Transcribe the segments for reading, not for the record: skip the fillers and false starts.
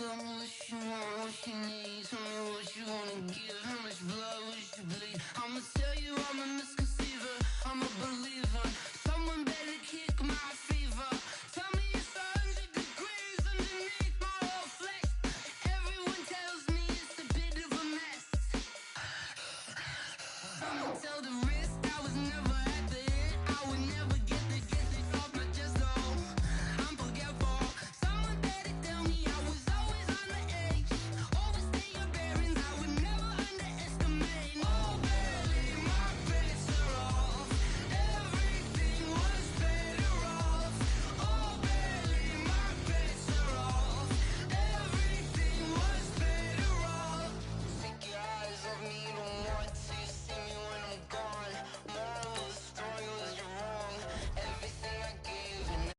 Tell me what you want, what you need. Tell me what you wanna give. How much blood would you bleed? I'ma tell you I'm a misconceiver. I'm a believer. Someone better kick my fever. Tell me it's 100 degrees underneath my whole flesh. Everyone tells me it's a bit of a mess. I'ma tell the risk I was never at the hit. I would never get it off my chest though. I'm forgetful. Someone better tell me I was always on the edge. Overstay your bearings, I would never underestimate. Oh barely, my bets are off. Everything was better off. Oh barely, my bets are off. Everything was better off. Take your eyes off me, don't want to see me when I'm gone. Moral of the story was you're wrong. Everything I gave and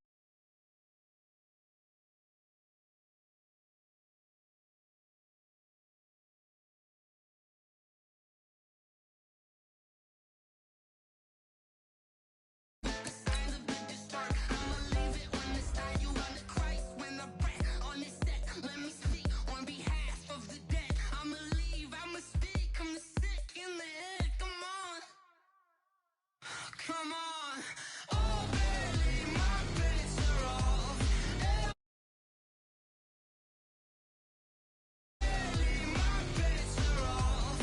come on. Oh, barely, my bets are off. Barely, my bets are off.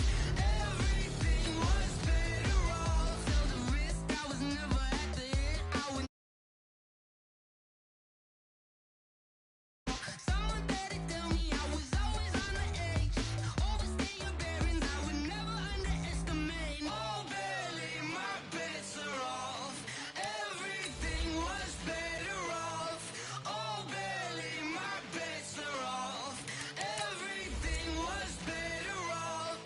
Everything was better off. Till the risk I was never at the hit. I would. Someone better tell me I was always on the edge. Overstay your bearings, I would never underestimate. Oh, barely, my bets are off. Everything was better off. Oh, barely, my bets are off. Everything was better off.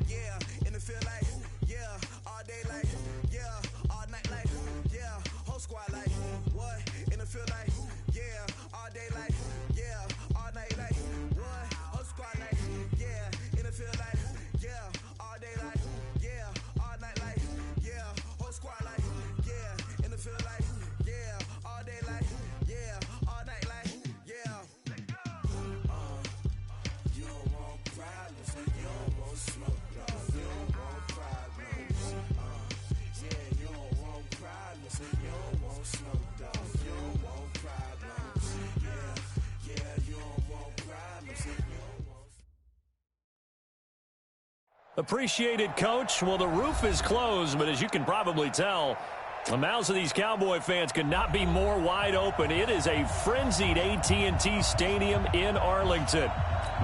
Yeah, and it feel like, yeah, all day like, yeah, all night like, yeah, whole squad like, what? And it feel like, yeah, all day like, yeah, all night like, what? Whole squad like, yeah, and it feel like, yeah, all day like, yeah, all night like, yeah, whole squad like, yeah, and it feel like, yeah, all day like, yeah, all night like, yeah. You don't want problems, you don't want smoke, dog. You don't want problems. Yeah, you don't want problems, you don't want smoke, dog. You don't want problems. Yeah, you don't want problems, you don't want. Appreciated, Coach. Well, the roof is closed, but as you can probably tell, the mouths of these Cowboy fans could not be more wide open. It is a frenzied AT&T Stadium in Arlington.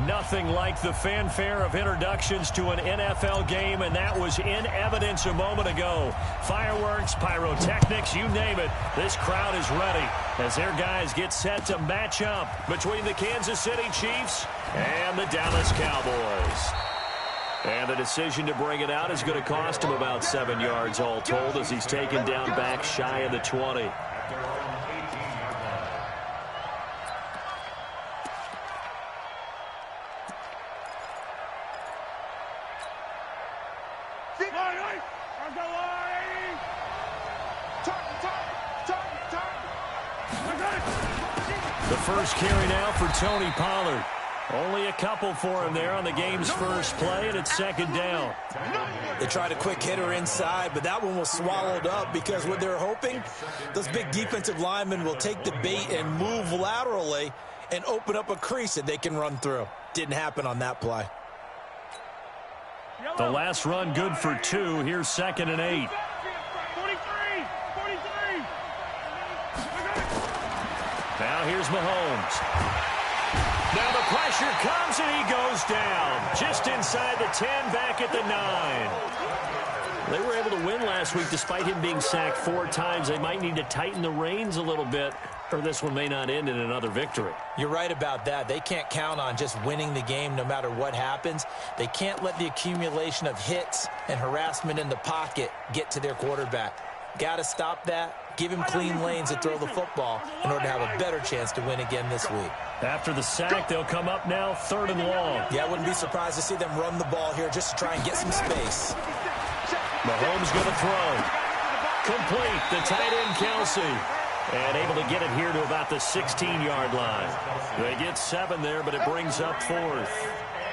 Nothing like the fanfare of introductions to an NFL game, and that was in evidence a moment ago. Fireworks, pyrotechnics, you name it. This crowd is ready as their guys get set to match up between the Kansas City Chiefs and the Dallas Cowboys. And the decision to bring it out is going to cost him about 7 yards all told as he's taken down back shy of the 20. The first carry now for Tony Pollard. Only a couple for him there on the game's first play, and it's second down. They tried a quick hitter inside, but that one was swallowed up because what they're hoping, those big defensive linemen will take the bait and move laterally and open up a crease that they can run through. Didn't happen on that play. The last run good for 2. Here's 2nd and 8. Now here's Mahomes. Now the pressure comes and he goes down. Just inside the 10, back at the 9. They were able to win last week despite him being sacked 4 times. They might need to tighten the reins a little bit, or this one may not end in another victory. You're right about that. They can't count on just winning the game no matter what happens. They can't let the accumulation of hits and harassment in the pocket get to their quarterback. Got to stop that. Give him clean lanes to throw the football in order to have a better chance to win again this week. After the sack, they'll come up now 3rd and long. Yeah, I wouldn't be surprised to see them run the ball here just to try and get some space. Mahomes going to throw. Complete. The tight end, Kelsey. And able to get it here to about the 16-yard line. They get 7 there, but it brings up 4th.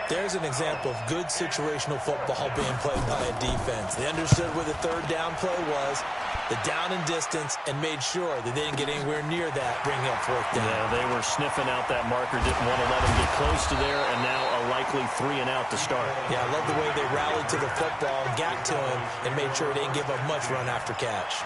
There's an example of good situational football being played by a defense. They understood where the third down play was, the down and distance, and made sure that they didn't get anywhere near that, bringing up 4th down. Yeah, they were sniffing out that marker, didn't want to let him get close to there, and now a likely 3 and out to start. Yeah, I love the way they rallied to the football, got to him, and made sure they didn't give up much run after catch.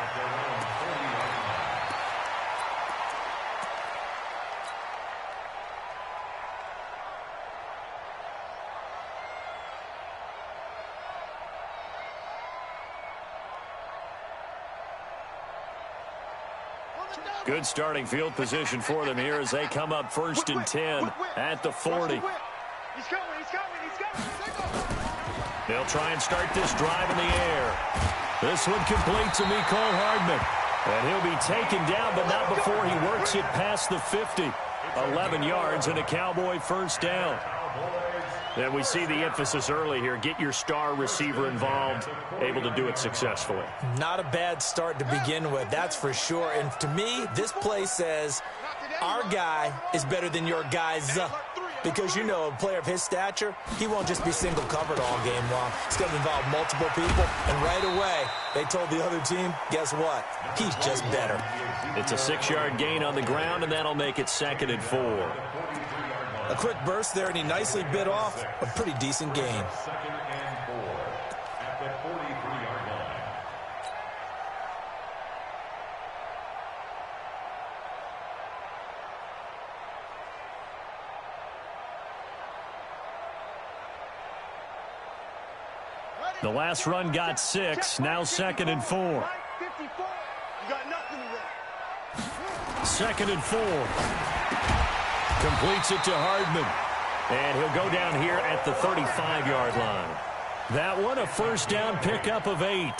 Good starting field position for them here as they come up 1st and 10 at the 40. He's coming. They'll try and start this drive in the air. This one complete to Mecole Hardman. And he'll be taken down, but not before he works it past the 50. 11 yards and a Cowboy 1st down. And we see the emphasis early here. Get your star receiver involved, able to do it successfully. Not a bad start to begin with, that's for sure. And to me, this play says our guy is better than your guys. Because, you know, a player of his stature, he won't just be single covered all game long. It's going to involve multiple people. And right away, they told the other team, guess what? He's just better. It's a 6-yard gain on the ground, and that'll make it 2nd and 4. A quick burst there, and he nicely bit off a pretty decent gain. The last run got 6, now 2nd and 4. You got nothing to run. 2nd and 4. Completes it to Hardman. And he'll go down here at the 35-yard line. That one, a 1st down pickup of 8.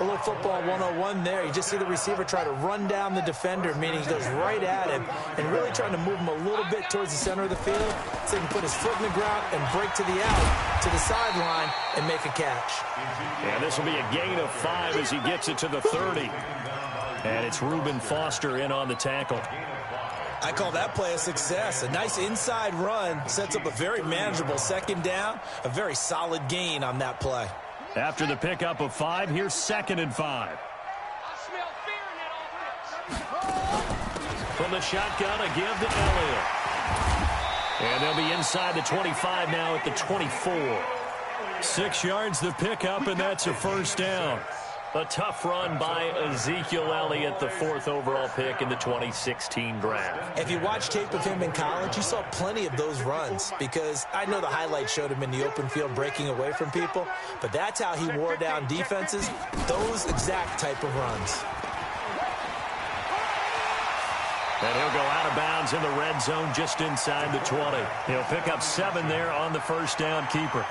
A little football 101 there. You just see the receiver try to run down the defender, meaning he goes right at him and really trying to move him a little bit towards the center of the field so he can put his foot in the ground and break to the out, to the sideline, and make a catch. And this will be a gain of 5 as he gets it to the 30. And it's Reuben Foster in on the tackle. I call that play a success. A nice inside run sets up a very manageable 2nd down, a very solid gain on that play. After the pickup of 5, here's 2nd and 5. I smell fear in that offense. From the shotgun, a give to Elliott. And they'll be inside the 25 now at the 24. 6 yards the pickup, and that's a 1st down. A tough run by Ezekiel Elliott, the 4th overall pick in the 2016 draft. If you watch tape of him in college, you saw plenty of those runs because I know the highlights showed him in the open field breaking away from people, but that's how he wore down defenses, those exact type of runs. And he'll go out of bounds in the red zone just inside the 20. He'll pick up 7 there on the 1st down keeper.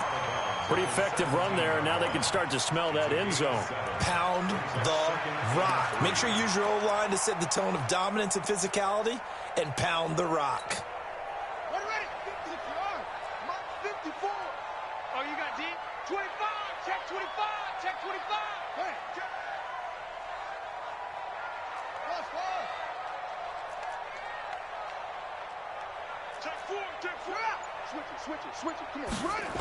Pretty effective run there, and now they can start to smell that end zone. Pound the rock. Make sure you use your O-line to set the tone of dominance and physicality, and pound the rock. Ready? 54. Oh, you got deep? 25. Check 25. Check 25. Hey, check. Check 4. Check 4. Switch it. Come on, run it.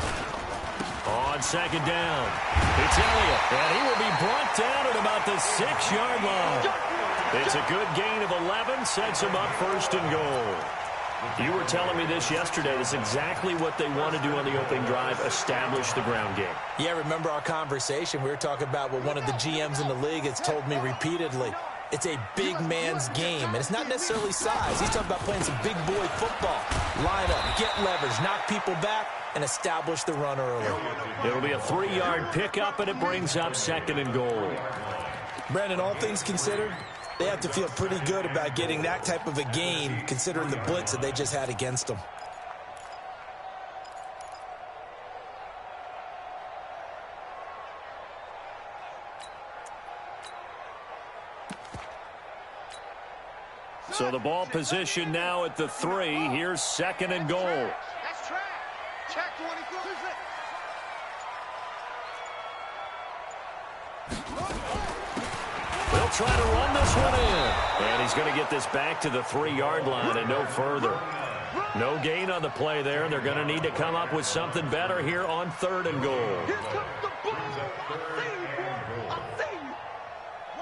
On 2nd down, it's Elliott, and he will be brought down at about the 6-yard line. It's a good gain of 11, sets him up 1st and goal. You were telling me this yesterday. That's exactly what they want to do on the opening drive, establish the ground game. Yeah, remember our conversation? We were talking about what one of the GMs in the league has told me repeatedly. It's a big man's game, and it's not necessarily size. He's talking about playing some big boy football. Line up, get leverage, knock people back, and establish the run early. It'll be a 3-yard pickup, and it brings up 2nd and goal. Brandon, all things considered, they have to feel pretty good about getting that type of a gain, considering the blitz that they just had against them. So the ball position now at the 3. Here's 2nd and goal. That's track. Check 24. They'll try to run this one in. And he's going to get this back to the 3-yard line and no further. No gain on the play there. They're going to need to come up with something better here on 3rd and goal.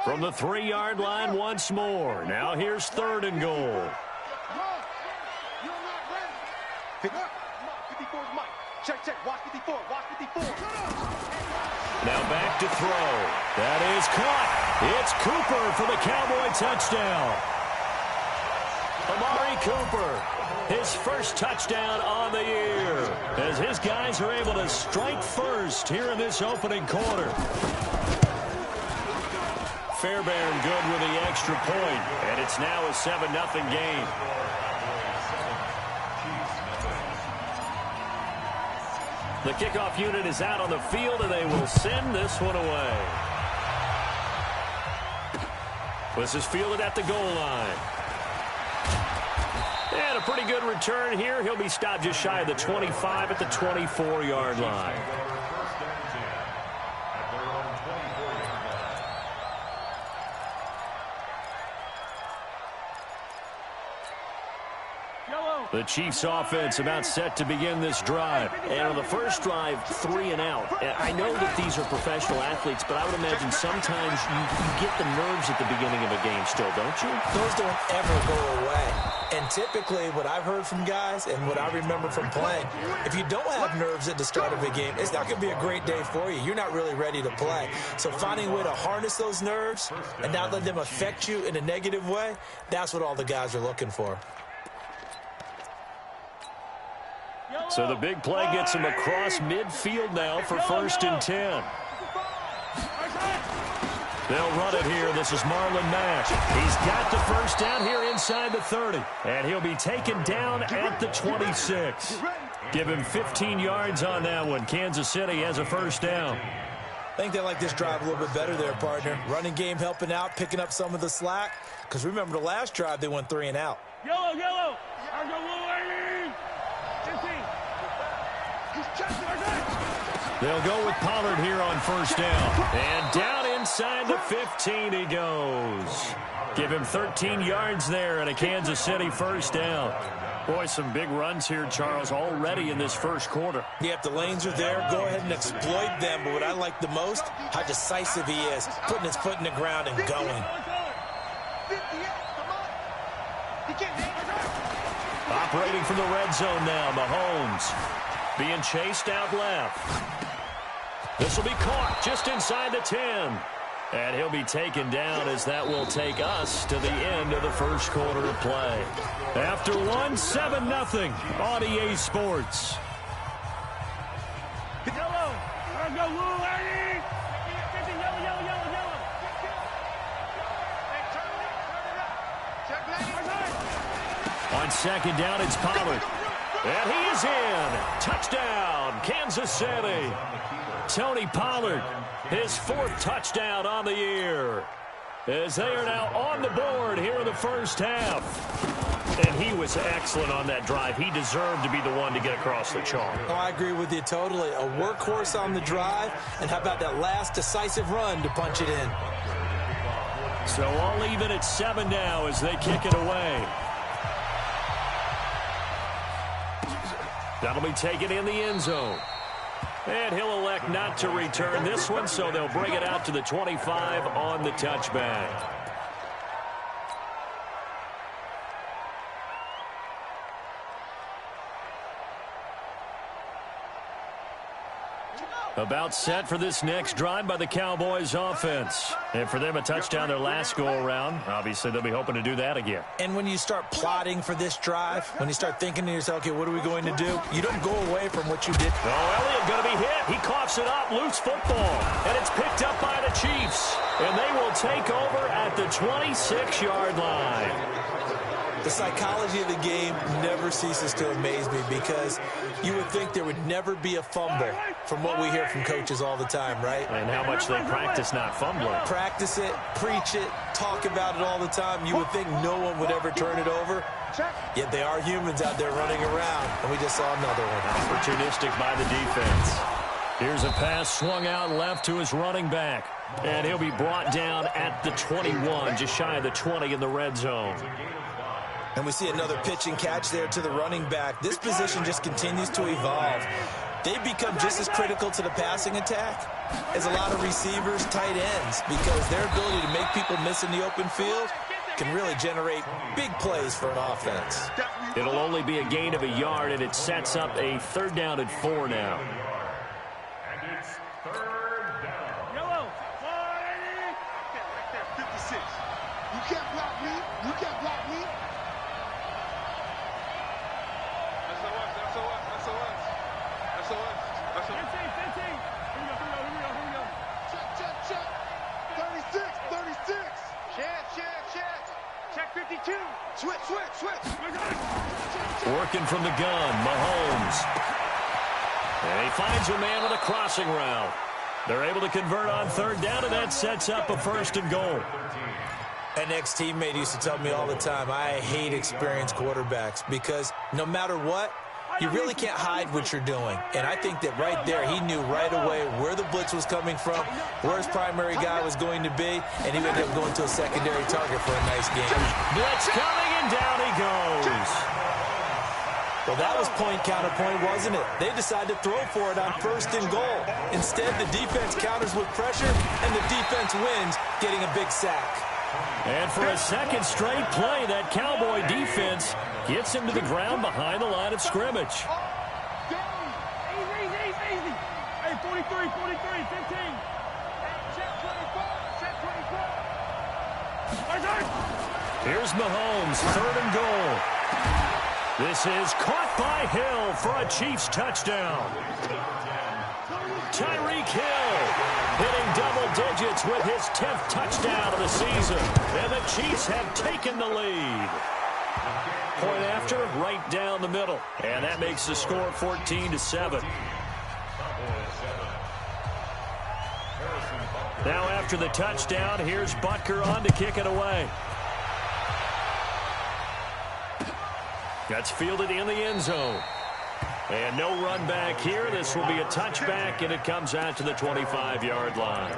From the 3-yard line once more. Now here's 3rd and goal. 54's Mike. Check. Watch 54. Watch 54. Now back to throw. That is caught. It's Cooper for the Cowboy touchdown. Amari Cooper, his first touchdown on the year, as his guys are able to strike first here in this opening quarter. Fairbairn good with the extra point, and it's now a 7-0 game. The kickoff unit is out on the field, and they will send this one away. This is fielded at the goal line. And a pretty good return here. He'll be stopped just shy of the 25 at the 24-yard line. The Chiefs offense about set to begin this drive. And on the first drive, 3 and out. I know that these are professional athletes, but I would imagine sometimes you get the nerves at the beginning of a game still, don't you? Those don't ever go away. And typically what I've heard from guys and what I remember from playing, if you don't have nerves at the start of a game, it's not going to be a great day for you. You're not really ready to play. So finding a way to harness those nerves and not let them affect you in a negative way, that's what all the guys are looking for. So the big play gets him across midfield now for 1st and 10. They'll run it here. This is Marlon Mack. He's got the first down here inside the 30. And he'll be taken down at the 26. Give him 15 yards on that one. Kansas City has a first down. I think they like this drive a little bit better there, partner. Running game helping out, picking up some of the slack. Because remember the last drive, they went 3 and out. Yellow. They'll go with Pollard here on first down. And down inside the 15 he goes. Give him 13 yards there and a Kansas City first down. Boy, some big runs here, Charles, already in this first quarter. Yep, the lanes are there. Go ahead and exploit them. But what I like the most, how decisive he is, putting his foot in the ground and going. Operating from the red zone now, Mahomes. Being chased out left. This will be caught just inside the 10. And he'll be taken down as that will take us to the end of the first quarter of play. After one, 7-0 on EA Sports. On second down, it's Pollard. And he is in. Touchdown, Kansas City. Tony Pollard, his 4th touchdown on the year. As they are now on the board here in the first half. And he was excellent on that drive. He deserved to be the one to get across the chalk. Oh, I agree with you totally. A workhorse on the drive. And how about that last decisive run to punch it in? So all even at 7 now as they kick it away. That'll be taken in the end zone. And he'll elect not to return this one, so they'll bring it out to the 25 on the touchback. About set for this next drive by the Cowboys offense. And for them, a touchdown their last go-around. Obviously, they'll be hoping to do that again. And when you start plotting for this drive, when you start thinking to yourself, okay, what are we going to do? You don't go away from what you did. Oh, Elliott going to be hit. He coughs it up. Loose football. And it's picked up by the Chiefs. And they will take over at the 26-yard line. The psychology of the game never ceases to amaze me because you would think there would never be a fumble from what we hear from coaches all the time, right? And how much they practice not fumbling. Practice it, preach it, talk about it all the time. You would think no one would ever turn it over. Yet they are humans out there running around, and we just saw another one. Opportunistic by the defense. Here's a pass swung out left to his running back. And he'll be brought down at the 21, just shy of the 20 in the red zone. And we see another pitch and catch there to the running back. This position just continues to evolve. They've become just as critical to the passing attack as a lot of receivers, tight ends, because their ability to make people miss in the open field can really generate big plays for an offense. It'll only be a gain of a yard, and it sets up a 3rd down and 4 now. And it's 3rd down. Yellow. 56. You can't block me. You can't block me. That's 15. Here we go. Check. 36. Check. Check 52. Switch. Working from the gun, Mahomes. And he finds a man with a crossing route. They're able to convert on 3rd down, and that sets up a 1st and goal. An ex-teammate used to tell me all the time, I hate experienced quarterbacks because no matter what, you really can't hide what you're doing. And I think that right there, he knew right away where the blitz was coming from, where his primary guy was going to be, and he ended up going to a secondary target for a nice game. Blitz coming, and down he goes. Well, that was point counterpoint, wasn't it? They decided to throw for it on 1st and goal. Instead, the defense counters with pressure, and the defense wins, getting a big sack. And for a 2nd straight play, that Cowboy defense gets him to the ground behind the line of scrimmage. Easy. Hey, 43, 15. Check 24. Here's Mahomes, 3rd and goal. This is caught by Hill for a Chiefs touchdown. Tyreek Hill hitting double digits with his 10th touchdown of the season. And the Chiefs have taken the lead. Point after, right down the middle. And that makes the score 14-7. Now after the touchdown, here's Butker on to kick it away. That's fielded in the end zone. And no run back here. This will be a touchback, and it comes out to the 25-yard line.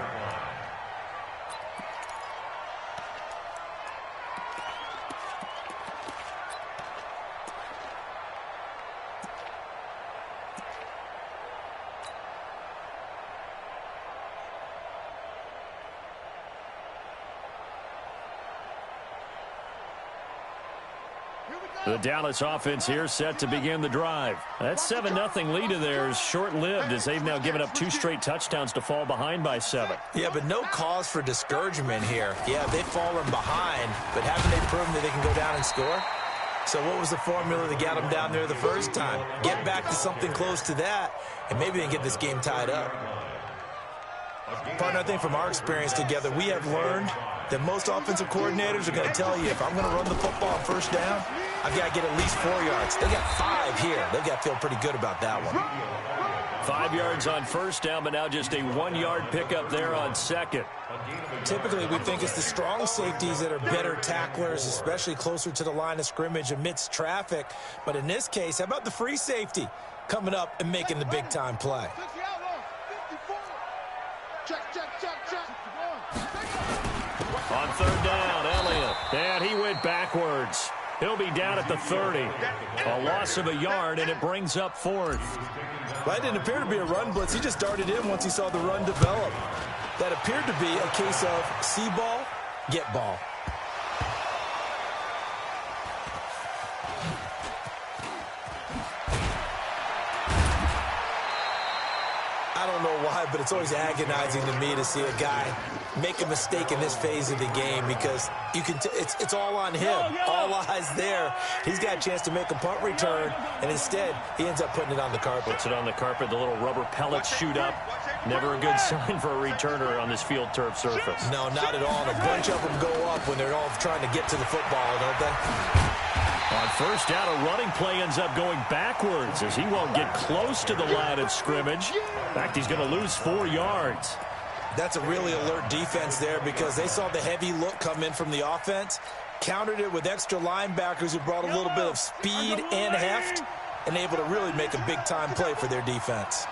The Dallas offense here set to begin the drive. That 7-0 lead of theirs short-lived as they've now given up 2 straight touchdowns to fall behind by 7. Yeah, but no cause for discouragement here. Yeah, they've fallen behind, but haven't they proven that they can go down and score? So what was the formula that got them down there the first time? Get back to something close to that, and maybe they can get this game tied up. Partner, I think from our experience together, we have learned that most offensive coordinators are going to tell you, if I'm going to run the football on 1st down, I've got to get at least 4 yards. They got 5 here. They've got to feel pretty good about that one. 5 yards on 1st down, but now just a 1-yard pickup there on 2nd. Typically, we think it's the strong safeties that are better tacklers, especially closer to the line of scrimmage amidst traffic. But in this case, how about the free safety coming up and making the big-time play? On 3rd down, Elliott. And he went backwards. He'll be down at the 30. A loss of a yard, and it brings up 4th. Well, it didn't appear to be a run blitz. He just darted in once he saw the run develop. That appeared to be a case of see ball, get ball. I don't know why, but it's always agonizing to me to see a guy make a mistake in this phase of the game because you can it's all on him. All eyes there. He's got a chance to make a punt return, and instead he ends up putting it on the carpet. Puts it on the carpet. The little rubber pellets shoot up. Never a good sign for a returner on this field turf surface. No, not at all. And a bunch of them go up when they're all trying to get to the football, don't they? On 1st down, a running play ends up going backwards as he won't get close to the line of scrimmage. In fact, he's going to lose 4 yards. That's a really alert defense there because they saw the heavy look come in from the offense, countered it with extra linebackers who brought a little bit of speed and heft, and able to really make a big-time play for their defense.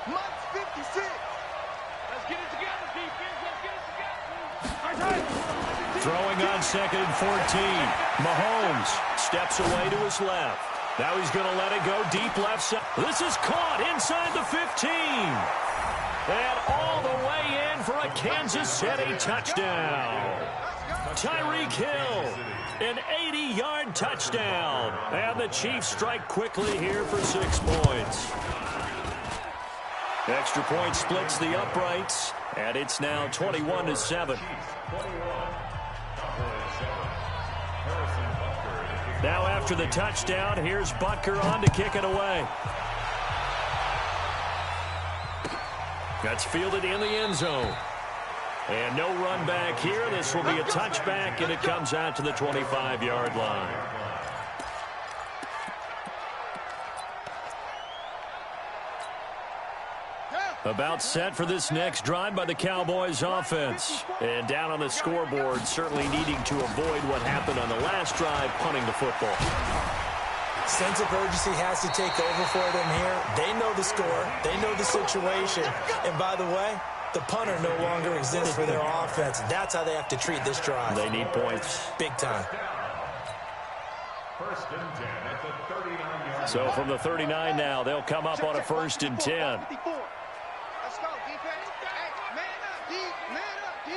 Mike's 56. Let's get it together, defense. Let's get it together. Throwing on 2nd and 14. Mahomes steps away to his left. Now he's going to let it go deep left side. This is caught inside the 15. And all the way in for a Kansas City touchdown. Tyreek Hill, an 80-yard touchdown. And the Chiefs strike quickly here for 6 points. Extra point splits the uprights, and it's now 21-7. Now after the touchdown, here's Butker on to kick it away. That's fielded in the end zone. And no run back here. This will be a touchback, and it comes out to the 25-yard line. About set for this next drive by the Cowboys offense. And down on the scoreboard, certainly needing to avoid what happened on the last drive, punting the football. Sense of urgency has to take over for them here. They know the score. They know the situation. And by the way, the punter no longer exists for their offense. That's how they have to treat this drive. They need points. Big time. First and 10 at the 39-yard line. So from the 39 now, they'll come up on a 1st and 10. Let's go, defense. Hey, man up, D. Man up, D.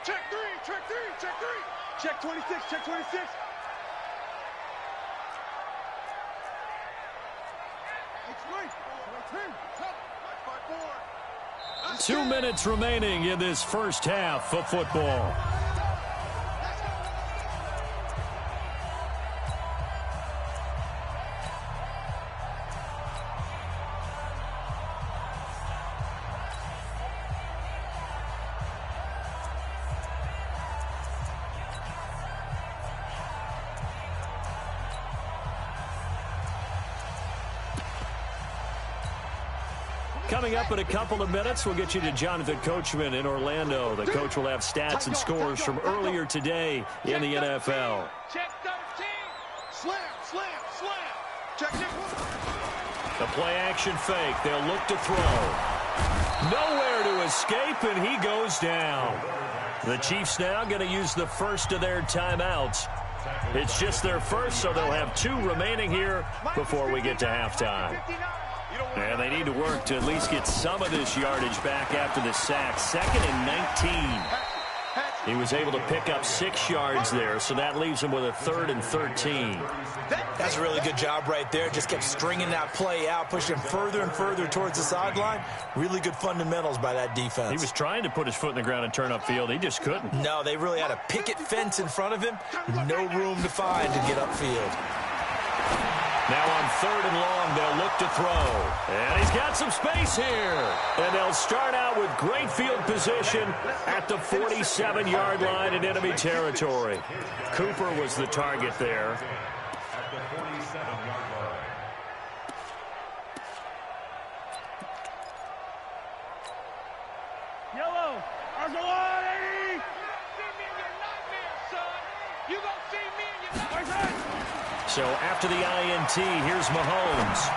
Check 3, check 3, check 3. Check 26, check 26. It's 2 minutes remaining in this first half of football. Coming up in a couple of minutes, we'll get you to Jonathan Coachman in Orlando. The coach will have stats and scores from earlier today in the NFL. Check 13. Slam, slam, slam. Check 1. The play action fake. They'll look to throw. Nowhere to escape, and he goes down. The Chiefs now going to use the first of their timeouts. It's just their first, so they'll have 2 remaining here before we get to halftime. And they need to work to at least get some of this yardage back after the sack. 2nd and 19. He was able to pick up 6 yards there, so that leaves him with a 3rd and 13. That's a really good job right there. Just kept stringing that play out, pushing further and further towards the sideline. Really good fundamentals by that defense. He was trying to put his foot in the ground and turn upfield. He just couldn't. No, they really had a picket fence in front of him. No room to find to get upfield. Now on 3rd and long, they'll look to throw. And he's got some space here. And they'll start out with great field position at the 47-yard line in enemy territory. Cooper was the target there. At the 47-yard line. Yellow, Argolani! See me in your nightmare, son. You gonna see me in your nightmare. So after the INT, here's Mahomes.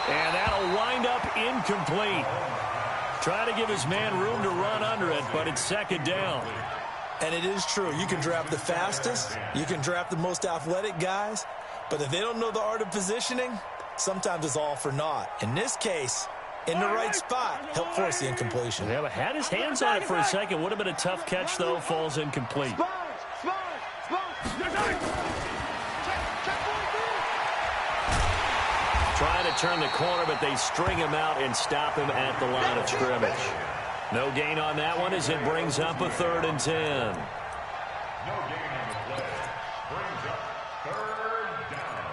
And that'll wind up incomplete. Trying to give his man room to run under it, but it's 2nd down. And it is true. You can draft the fastest. You can draft the most athletic guys. But if they don't know the art of positioning, sometimes it's all for naught. In this case, in the right spot, help force the incompletion. Yeah, but had his hands on it for a second. Would have been a tough catch, though. Falls incomplete. Trying to turn the corner, but they string him out and stop him at the line of scrimmage. No gain on that one as it brings up a 3rd and 10. No gain on the play. Brings up 3rd down.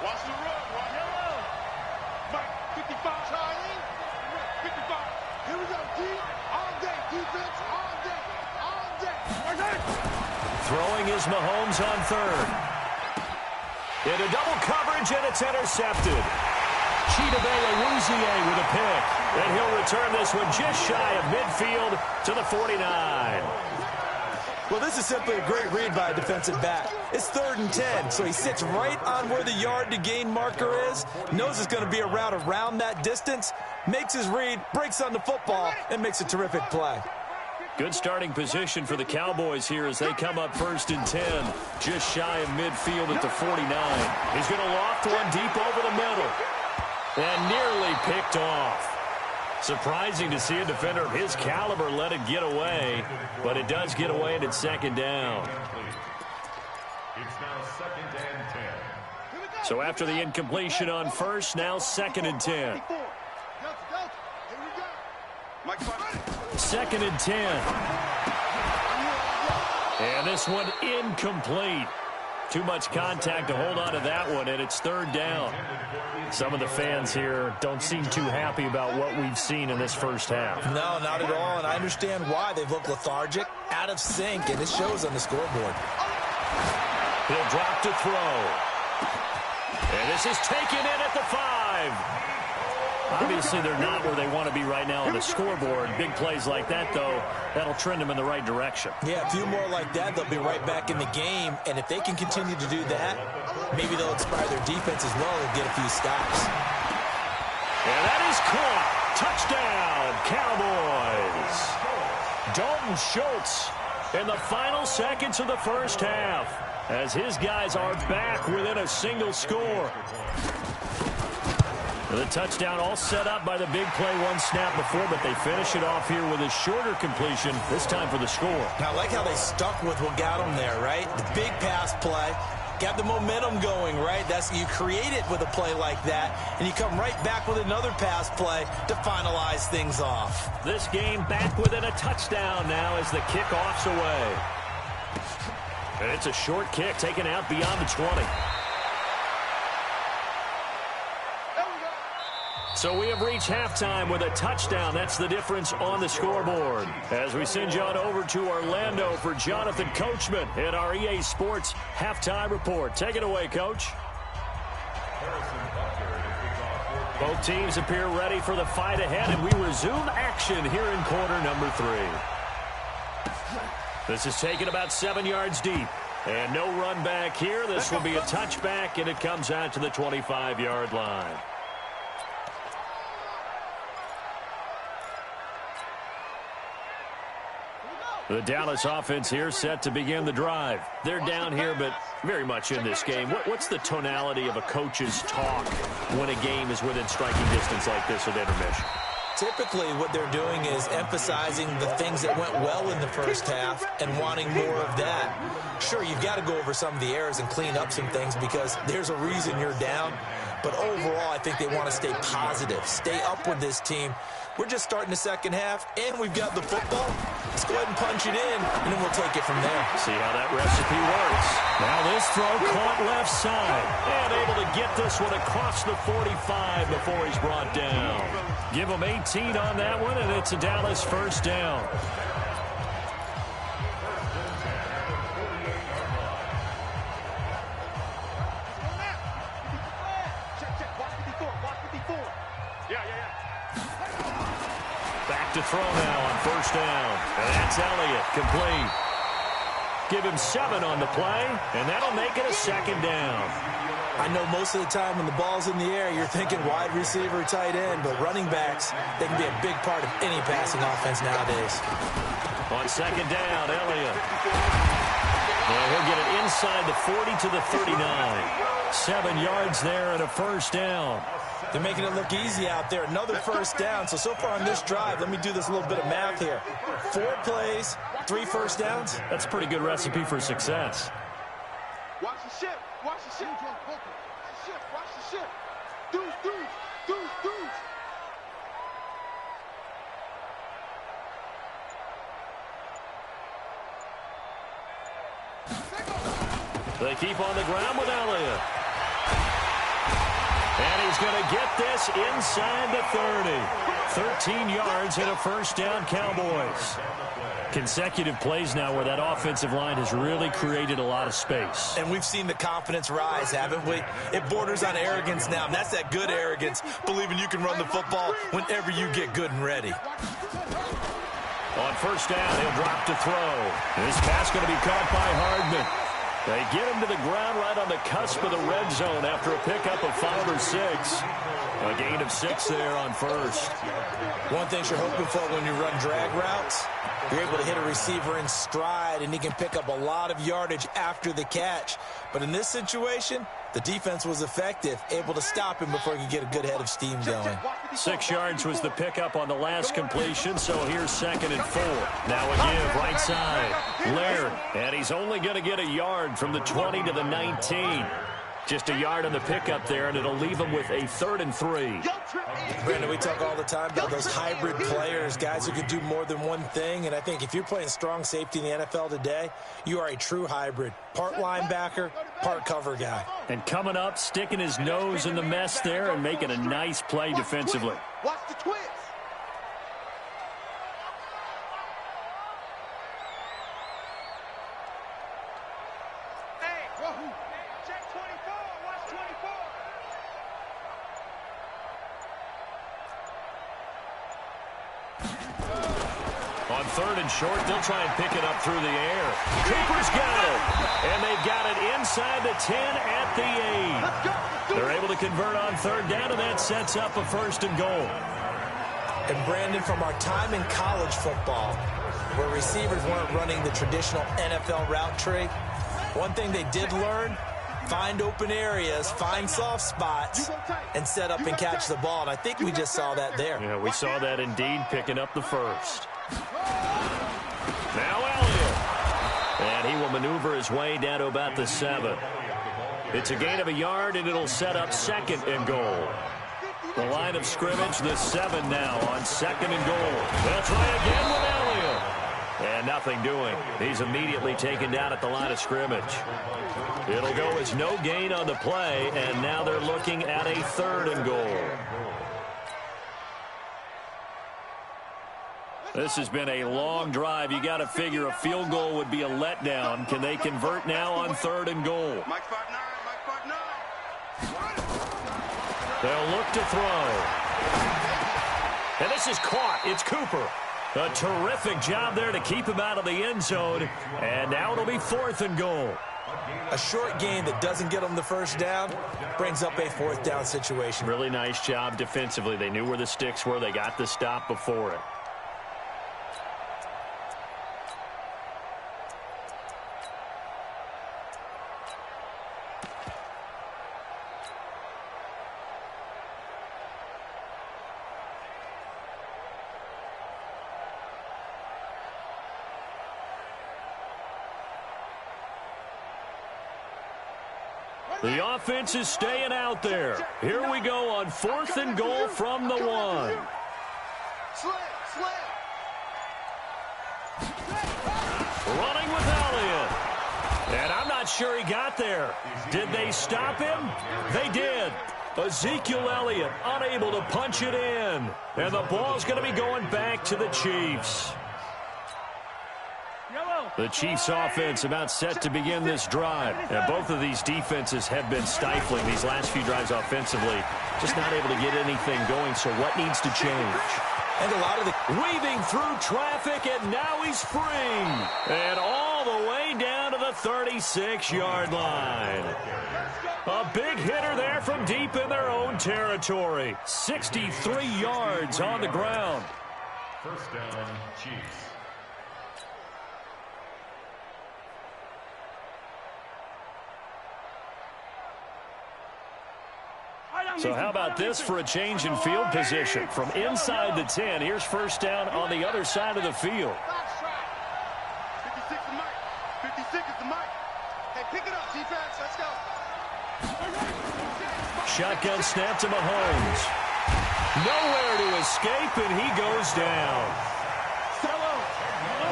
Watch the run, watch yellow. Mike, 55, Charlie. 55. Here we go, D. All day, defense, all day, all day. Throwing is Mahomes on 3rd. Into double coverage, and it's intercepted. Chidobe with a pick. And he'll return this one just shy of midfield to the 49. Well, this is simply a great read by a defensive back. It's 3rd and 10, so he sits right on where the yard-to-gain marker is, knows it's going to be a route around that distance, makes his read, breaks on the football, and makes a terrific play. Good starting position for the Cowboys here as they come up 1st and 10, just shy of midfield at the 49. He's going to loft one deep over the middle, and nearly picked off. Surprising to see a defender of his caliber let it get away, but it does get away and it's 2nd down. It's now 2nd and 10. So after the incompletion on 1st, now 2nd and 10. 2nd and 10. And this one incomplete. Too much contact to hold on to that one, and it's 3rd down. Some of the fans here don't seem too happy about what we've seen in this first half. No, not at all, and I understand why. They've looked lethargic, out of sync, and it shows on the scoreboard. He'll drop to throw. And this is taken in at the 5. Obviously, they're not where they want to be right now on the scoreboard. Big plays like that, though, that'll trend them in the right direction. Yeah, a few more like that, they'll be right back in the game. And if they can continue to do that, maybe they'll inspire their defense as well and get a few stops. And that is caught. Touchdown, Cowboys. Dalton Schultz in the final seconds of the first half as his guys are back within a single score. The touchdown all set up by the big play one snap before, but they finish it off here with a shorter completion, this time for the score. Now, I like how they stuck with what got them there, right? The big pass play, got the momentum going, right? You create it with a play like that, and you come right back with another pass play to finalize things off. This game back within a touchdown now as the kickoff's away. And it's a short kick taken out beyond the 20. So we have reached halftime with a touchdown. That's the difference on the scoreboard. As we send you on over to Orlando for Jonathan Coachman in our EA Sports Halftime Report. Take it away, Coach. Both teams appear ready for the fight ahead, and we resume action here in quarter number 3. This is taken about 7 yards deep. And no run back here. This will be a touchback, and it comes out to the 25-yard line. The Dallas offense here set to begin the drive. They're down here, but very much in this game. What's the tonality of a coach's talk when a game is within striking distance like this at intermission? Typically, what they're doing is emphasizing the things that went well in the first half and wanting more of that. Sure, you've got to go over some of the errors and clean up some things because there's a reason you're down. But overall, I think they want to stay positive, stay up with this team. We're just starting the second half, and we've got the football. Let's go ahead and punch it in, and then we'll take it from there. See how that recipe works. Now this throw caught left side. And able to get this one across the 45 before he's brought down. Give him 18 on that one, and it's a Dallas first down. Back to throw now on first down. And that's Elliott, complete. Give him 7 on the play, and that'll make it a second down. I know most of the time when the ball's in the air, you're thinking wide receiver, tight end, but running backs, they can be a big part of any passing offense nowadays. On second down, Elliott. And he'll get it inside the 40 to the 39. 7 yards there and a first down. They're making it look easy out there. Another first down. So far on this drive, let me do this little bit of math here. 4 plays, 3 first downs. That's a pretty good recipe for success. Watch the ship. Watch the ship. Watch the ship. Deuce. They keep on the ground with Elliott. And he's going to get this inside the 30. 13 yards and a first down, Cowboys. Consecutive plays now where that offensive line has really created a lot of space. And we've seen the confidence rise, haven't we? It borders on arrogance now, and that's that good arrogance, believing you can run the football whenever you get good and ready. On first down. He'll drop to throw. This pass going to be caught by Hardman. They get him to the ground right on the cusp of the red zone after a pickup of 5 or 6. A gain of 6 there on first. One thing you're hoping for when you run drag routes, you're able to hit a receiver in stride, and he can pick up a lot of yardage after the catch. But in this situation, the defense was effective, able to stop him before he could get a good head of steam going. 6 yards was the pickup on the last completion, so here's 2nd and 4. Now a give, right side. Laird, and he's only going to get a yard from the 20 to the 19. Just a yard on the pickup there, and it'll leave him with a 3rd and 3. Brandon, we talk all the time about those hybrid players, guys who can do more than one thing, and I think if you're playing strong safety in the NFL today, you are a true hybrid. Part linebacker, part cover guy. And coming up, sticking his nose in the mess there and making a nice play defensively. Watch the twist. Check 24. Watch 24. On 3rd and short, they'll try and pick it up through the air. Cooper's got it. And they've got it inside the 10 at the 8. They're able to convert on 3rd down, and that sets up a 1st and goal. And Brandon, from our time in college football, where receivers weren't running the traditional NFL route tree, one thing they did learn, find open areas, find soft spots, and set up and catch the ball. And I think we just saw that there. Yeah, we saw that indeed, picking up the 1st. Now Elliott. And he will maneuver his way down to about the 7. It's a gain of a yard, and it'll set up 2nd and goal. The line of scrimmage, the 7 now on 2nd and goal. They'll try again with Elliott. And nothing doing. He's immediately taken down at the line of scrimmage. It'll go as no gain on the play, and now they're looking at a 3rd and goal. This has been a long drive. You got to figure a field goal would be a letdown. Can they convert now on 3rd and goal? Mike 5-9. They'll look to throw. And this is caught. It's Cooper. A terrific job there to keep him out of the end zone. And now it'll be 4th and goal. A short gain that doesn't get them the 1st down brings up a 4th down situation. Really nice job defensively. They knew where the sticks were. They got the stop before it. The offense is staying out there. Here we go on 4th and goal from the 1. Running with Elliott. And I'm not sure he got there. Did they stop him? They did. Ezekiel Elliott unable to punch it in. And the ball's going to be going back to the Chiefs. The Chiefs offense about set to begin this drive. And both of these defenses have been stifling these last few drives offensively. Just not able to get anything going, so what needs to change? And a lot of the weaving through traffic, and now he's free. And all the way down to the 36-yard line. A big hitter there from deep in their own territory. 63 yards on the ground. 1st down, Chiefs. So how about this for a change in field position? From inside the 10, here's 1st down on the other side of the field. 56 is Mike. 56 is the Mike. Hey, pick it up, defense. Let's go. Shotgun snap to Mahomes. Nowhere to escape, and he goes down.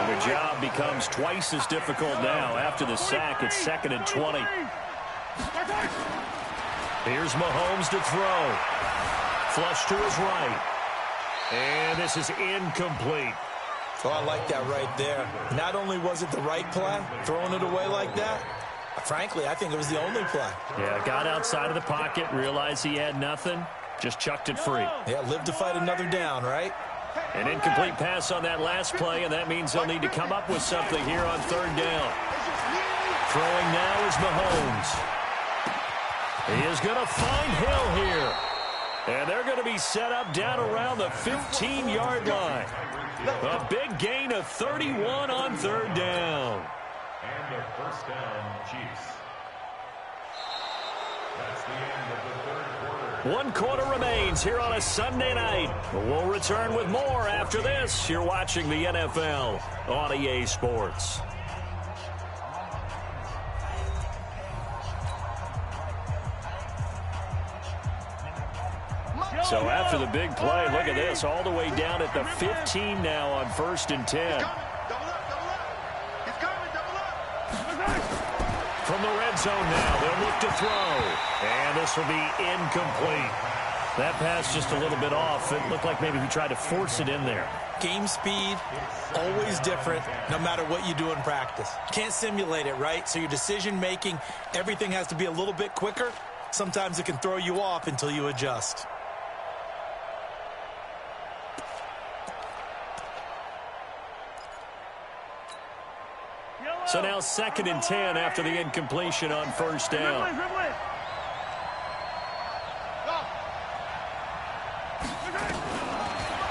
And the job becomes twice as difficult now. After the sack, it's 2nd and 20. Here's Mahomes to throw. Flush to his right. And this is incomplete. Oh, I like that right there. Not only was it the right play, throwing it away like that, frankly, I think it was the only play. Yeah, got outside of the pocket, realized he had nothing, just chucked it free. Yeah, live to fight another down, right? An incomplete pass on that last play, and that means they'll need to come up with something here on third down. Throwing now is Mahomes. He is going to find Hill here. And they're going to be set up down around the 15-yard line. A big gain of 31 on third down. And a first down, Chiefs. That's the end of the third quarter. One quarter remains here on a Sunday night. We'll return with more after this. You're watching the NFL on EA Sports. So after the big play, look at this, all the way down at the 15 now on 1st and 10. From the red zone now, they'll look to throw. And this will be incomplete. That pass just a little bit off. It looked like maybe he tried to force it in there. Game speed, always different, no matter what you do in practice. Can't simulate it, right? So your decision-making, everything has to be a little bit quicker. Sometimes it can throw you off until you adjust. So now 2nd and 10 after the incompletion on 1st down.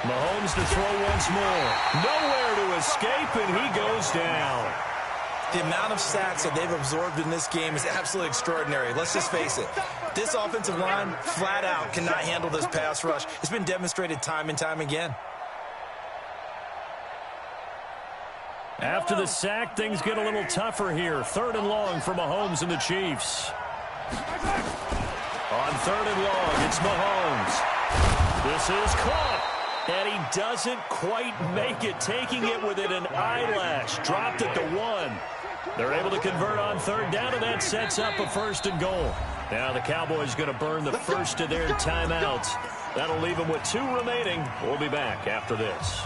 Mahomes to throw once more. Nowhere to escape, and he goes down. The amount of sacks that they've absorbed in this game is absolutely extraordinary. Let's just face it. This offensive line, flat out, cannot handle this pass rush. It's been demonstrated time and time again. After the sack, things get a little tougher here. 3rd and long for Mahomes and the Chiefs. On 3rd and long, it's Mahomes. This is caught. And he doesn't quite make it, taking it within an eyelash. Dropped at the 1. They're able to convert on 3rd down, and that sets up a 1st and goal. Now the Cowboys going to burn the first of their timeouts. That'll leave them with 2 remaining. We'll be back after this.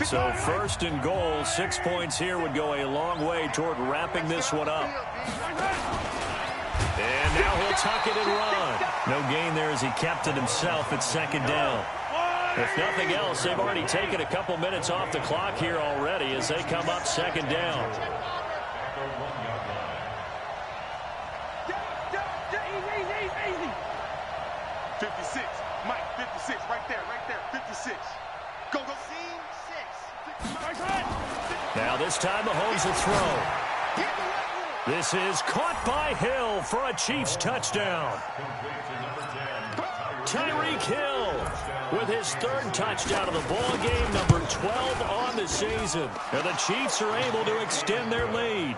So 1st and goal, 6 points here would go a long way toward wrapping this one up. And now he'll tuck it and run. No gain there as he kept it himself at 2nd down. If nothing else, they've already taken a couple minutes off the clock here already as they come up 2nd down. Easy. 56. Mike, 56. Right there. 56. Go. Now this time Mahomes will throw. This is caught by Hill for a Chiefs touchdown. Tyreek Hill with his 3rd touchdown of the ball game, number 12 on the season. And the Chiefs are able to extend their lead.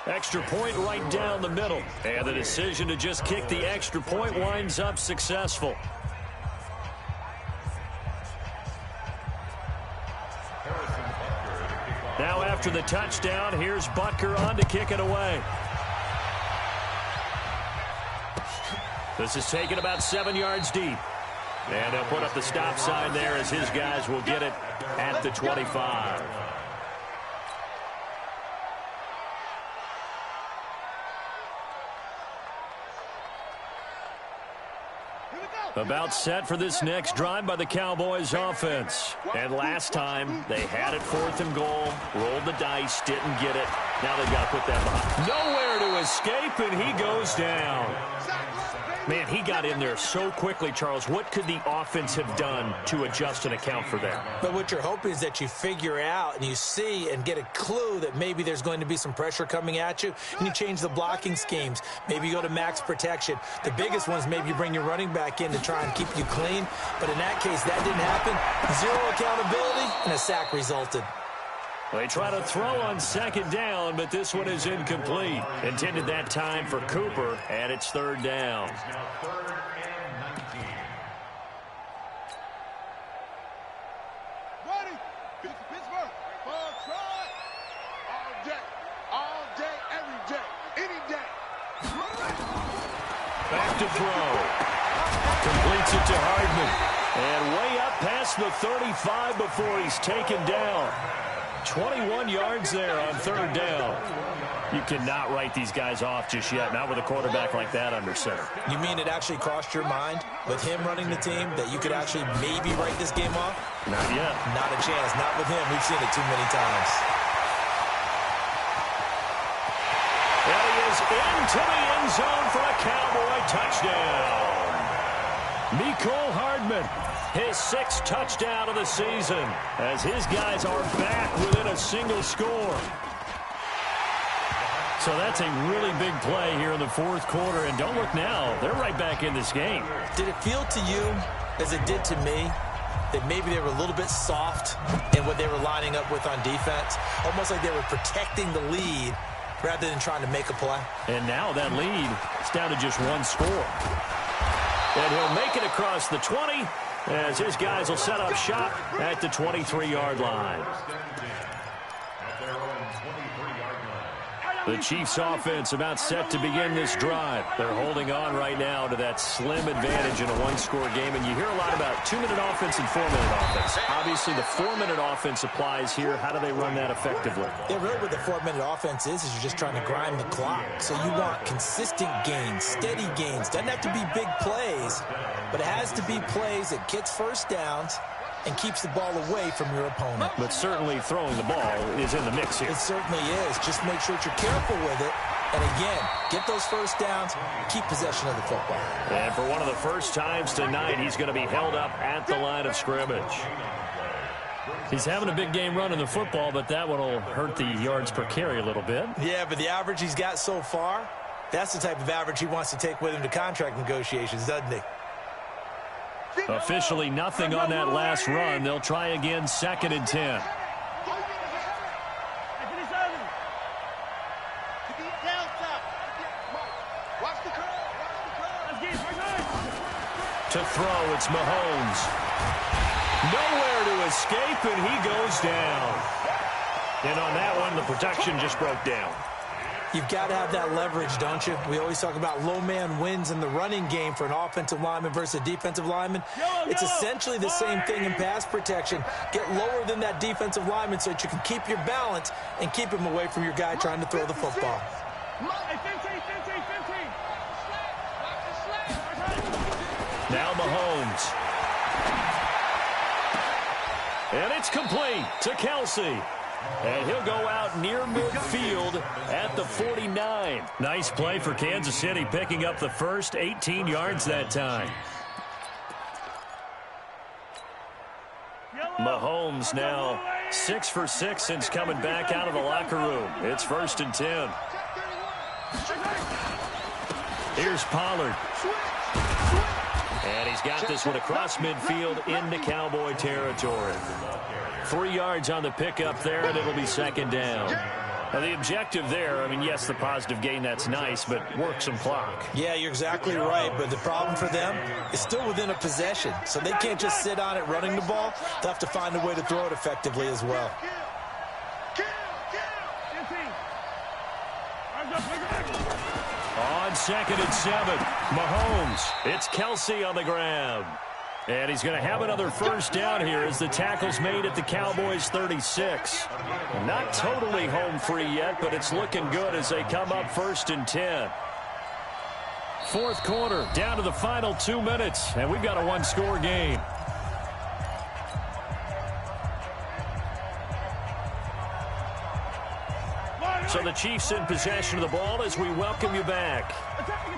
Extra point right down the middle. And the decision to just kick the extra point winds up successful. Now after the touchdown, here's Butker on to kick it away. This is taken about 7 yards deep. And they'll put up the stop sign there as his guys will get it at the 25. About set for this next drive by the Cowboys offense. And last time, they had it 4th and goal, rolled the dice, didn't get it. Now they've got to put that behind. Nowhere to escape, and he goes down. Man, he got in there so quickly, Charles. What could the offense have done to adjust and account for that? But what you're hoping is that you figure out and you see and get a clue that maybe there's going to be some pressure coming at you, and you change the blocking schemes. Maybe you go to max protection. The biggest one is maybe you bring your running back in to try and keep you clean. But in that case, that didn't happen. 0 accountability, and a sack resulted. They try to throw on 2nd down, but this one is incomplete. Intended that time for Cooper, and it's 3rd down. Now 3rd and 19. Ready? Pittsburgh. Ball try. All day, every day, any day. Back to throw. Completes it to Hardman. And way up past the 35 before he's taken down. 21 yards there on third down. You cannot write these guys off just yet, not with a quarterback like that under center. You mean it actually crossed your mind with him running the team that you could actually maybe write this game off? Not yet. Not a chance. Not with him. We've seen it too many times. And he is into the end zone for a Cowboy touchdown. Mecole Hardman, his 6th touchdown of the season, as his guys are back within a single score. So that's a really big play here in the fourth quarter. And don't look now, they're right back in this game. Did it feel to you, as it did to me, that maybe they were a little bit soft in what they were lining up with on defense? Almost like they were protecting the lead rather than trying to make a play. And now that lead is down to just 1 score. And he'll make it across the 20 as his guys will set up shop at the 23-yard line. The Chiefs offense about set to begin this drive. They're holding on right now to that slim advantage in a 1-score game. And you hear a lot about 2-minute offense and 4-minute offense. Obviously, the 4-minute offense applies here. How do they run that effectively? Yeah, really what the 4-minute offense is you're just trying to grind the clock. So you want consistent gains, steady gains. Doesn't have to be big plays, but it has to be plays that gets first downs and keeps the ball away from your opponent. But certainly throwing the ball is in the mix here. It certainly is. Just make sure that you're careful with it. And again, get those first downs, keep possession of the football. And for one of the first times tonight, he's going to be held up at the line of scrimmage. He's having a big game running the football, but that one will hurt the yards per carry a little bit. Yeah, but the average he's got so far, that's the type of average he wants to take with him to contract negotiations, doesn't he? Officially nothing on that last run. They'll try again, 2nd and 10. To throw, it's Mahomes. Nowhere to escape, and he goes down. And on that one, the protection just broke down. You've got to have that leverage, don't you? We always talk about low man wins in the running game for an offensive lineman versus a defensive lineman. It's essentially the same thing in pass protection. Get lower than that defensive lineman so that you can keep your balance and keep him away from your guy trying to throw the football. Now Mahomes. And it's complete to Kelsey. And he'll go out near midfield at the 49. Nice play for Kansas City, picking up the first 18 yards that time. Mahomes now 6 for 6 since coming back out of the locker room. It's 1st and 10. Here's Pollard. And he's got this one across midfield into Cowboy territory. 3 yards on the pickup there, and it'll be 2nd down. Now, the objective there, I mean, yes, the positive gain, that's nice, but work some clock. Yeah, you're exactly right, but the problem for them is still within a possession, so they can't just sit on it running the ball. They'll have to find a way to throw it effectively as well. On 2nd and 7, Mahomes. It's Kelsey on the grab. And he's going to have another first down here as the tackle's made at the Cowboys' 36. Not totally home free yet, but it's looking good as they come up 1st and 10. Fourth quarter, down to the final 2 minutes, and we've got a 1-score game. So the Chiefs in possession of the ball as we welcome you back.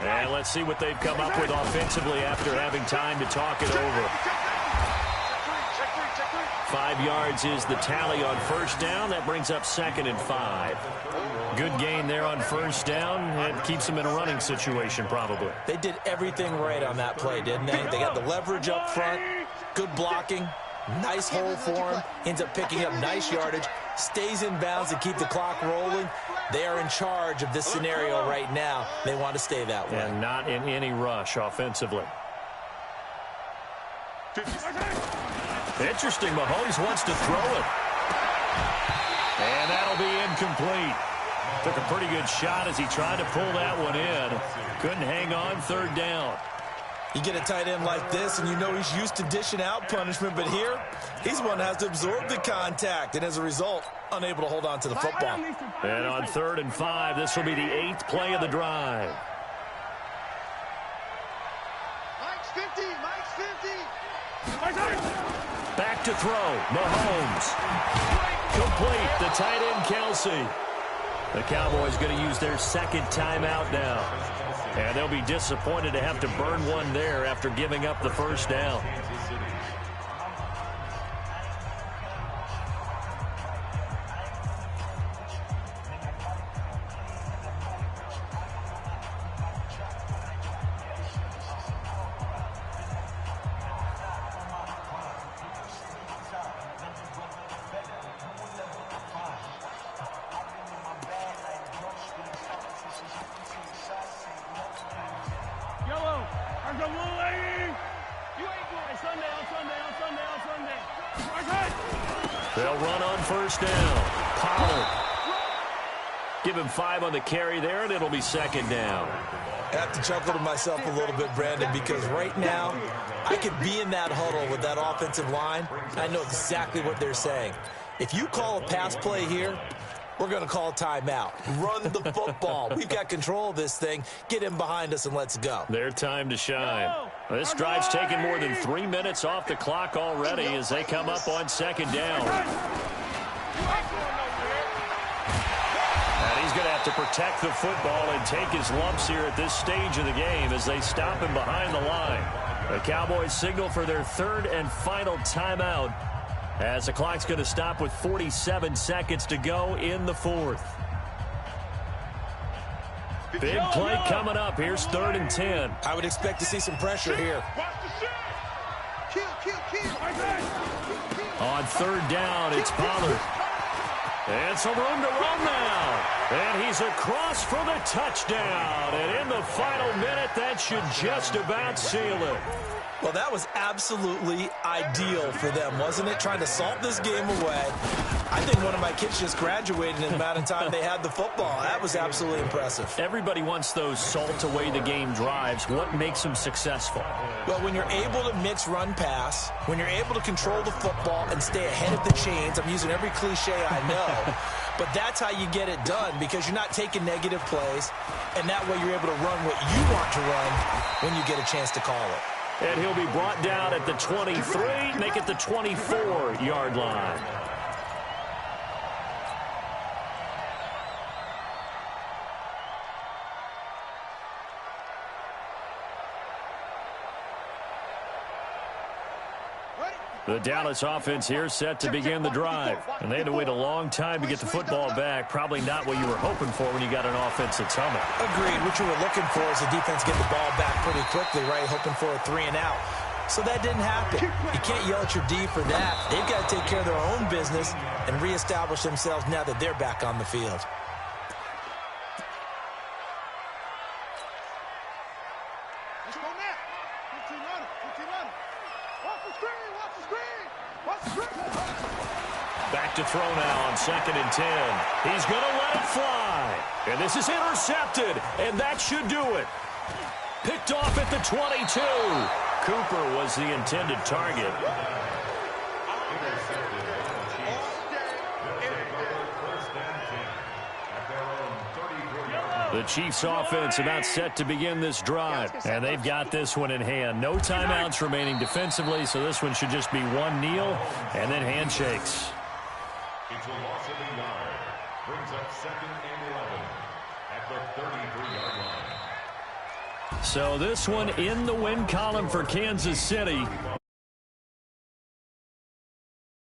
And let's see what they've come up with offensively after having time to talk it over. 5 yards is the tally on first down. That brings up 2nd and 5. Good gain there on first down. It keeps them in a running situation probably. They did everything right on that play, didn't they? They got the leverage up front, good blocking, nice hole for him, ends up picking up nice yardage, stays in bounds to keep the clock rolling. They are in charge of this scenario right now. They want to stay that way. And not in any rush offensively. Interesting, Mahomes wants to throw it. And that'll be incomplete. Took a pretty good shot as he tried to pull that one in. Couldn't hang on 3rd down. You get a tight end like this, and you know he's used to dishing out punishment, but here, he's one that has to absorb the contact, and as a result, unable to hold on to the football. And on 3rd and 5, this will be the 8th play of the drive. Mike's 50, Mike's 50. Back to throw, Mahomes. Complete, the tight end, Kelsey. The Cowboys going to use their 2nd timeout now. And they'll be disappointed to have to burn one there after giving up the 1st down. They'll run on 1st down. Pollard. Give him 5 on the carry there, and it'll be 2nd down. I have to chuckle to myself a little bit, Brandon, because right now I could be in that huddle with that offensive line. I know exactly what they're saying. If you call a pass play here, we're going to call timeout. Run the football. We've got control of this thing. Get him behind us and let's go. Their time to shine. This drive's taken more than 3 minutes off the clock already as they come up on 2nd down. And he's going to have to protect the football and take his lumps here at this stage of the game as they stop him behind the line. The Cowboys signal for their 3rd and final timeout as the clock's going to stop with 47 seconds to go in the 4th. Big play coming up. Here's 3rd and 10. I would expect to see some pressure here. On 3rd down, it's Pollard. And some room to run now. And he's across for the touchdown. And in the final minute, that should just about seal it. Well, that was absolutely ideal for them, wasn't it? Trying to salt this game away. I think one of my kids just graduated in the amount of time they had the football. That was absolutely impressive. Everybody wants those salt-away-the-game drives. What makes them successful? Well, when you're able to mix run-pass, when you're able to control the football and stay ahead of the chains, I'm using every cliche I know, but that's how you get it done because you're not taking negative plays, and that way you're able to run what you want to run when you get a chance to call it. And he'll be brought down at the 23, make it the 24-yard line. The Dallas offense here set to begin the drive. And they had to wait a long time to get the football back. Probably not what you were hoping for when you got an offense that's humming. Agreed. What you were looking for is the defense get the ball back pretty quickly, right? Hoping for a 3 and out. So that didn't happen. You can't yell at your D for that. They've got to take care of their own business and reestablish themselves now that they're back on the field. Let's go now. 15 on it. 15 on it. Watch the screen. Watch the screen. Watch the screen. Back to throw now on 2nd and 10. He's going to let it fly. And this is intercepted. And that should do it. Picked off at the 22. Cooper was the intended target. The Chiefs offense about set to begin this drive. And they've got this one in hand. No timeouts remaining defensively, so this one should just be one kneel and then handshakes. It's a loss of a yard. Brings up 2nd and 11 at the 33-yard line. So this one in the win column for Kansas City.